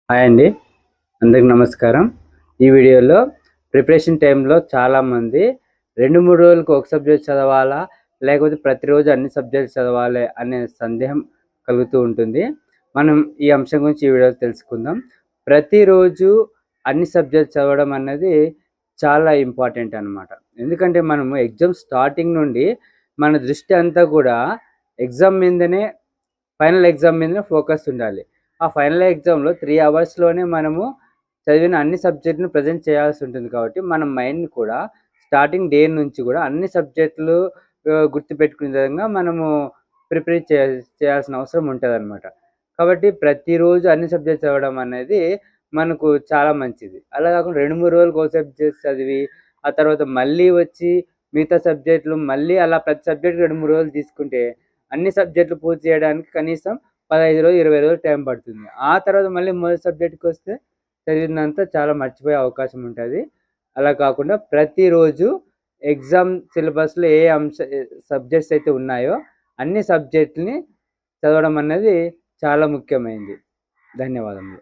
Hi అండి, అందరికి నమస్కారం. ఈ వీడియోలో ప్రిపరేషన్ టైంలో చాలామంది 2-3 రోజులకు ఒక సబ్జెక్ట్ చదవాలా, లేకపోతే ప్రతిరోజు అన్ని సబ్జెక్ట్స్ చదవాలి అనే సందేహం కలుగుతూ ఉంటుంది. మనం ఈ అంశం గురించి ఈ వీడియోలో తెలుసుకుందాం. ప్రతిరోజు అన్ని సబ్జెక్ట్స్ చదవడం అన్నది చాలా ఇంపార్టెంట్ అనమాట. ఎందుకంటే మనము ఎగ్జామ్ స్టార్టింగ్ నుండి మన దృష్టి అంతా కూడా ఫైనల్ ఎగ్జామ్ మీదనే ఫోకస్ ఉండాలి. ఆ ఫైనల్ ఎగ్జామ్‌లో 3 అవర్స్‌లోనే మనము చదివిన అన్ని సబ్జెక్ట్‌ని ప్రెజెంట్ చేయాల్సి ఉంటుంది కాబట్టి, మన మైండ్‌ని కూడా స్టార్టింగ్ డే నుంచి కూడా అన్ని సబ్జెక్టులు గుర్తుపెట్టుకునే విధంగా మనము ప్రిపేర్ చేయాల్సిన అవసరం ఉంటదనమాట. కాబట్టి ప్రతిరోజు అన్ని సబ్జెక్ట్స్ చదవడం అనేది మనకు చాలా మంచిది. అలా కాకుండా 2, 3 రోజులకు ఒక సబ్జెక్ట్ చదివి, ఆ తర్వాత మళ్ళీ వచ్చి మిగతా సబ్జెక్టులు మళ్ళీ అలా ప్రతి సబ్జెక్ట్‌కి 2, 3 రోజులు తీసుకుంటే అన్ని సబ్జెక్టులు పూర్తి చేయడానికి కనీసం 15 రోజులు, 20 రోజులు టైం పడుతుంది. ఆ తర్వాత మళ్ళీ మొదటి సబ్జెక్ట్‌కొస్తే చదివిందంతా చాలా మర్చిపోయే అవకాశం ఉంటది. అలా కాకుండా ప్రతిరోజు ఎగ్జామ్ సిలబస్‌లో సబ్జెక్ట్స్ అయితే ఉన్నాయో అన్ని సబ్జెక్ట్‌లని చదవడం అనేది చాలా ముఖ్యమైనది. ధన్యవాదములు.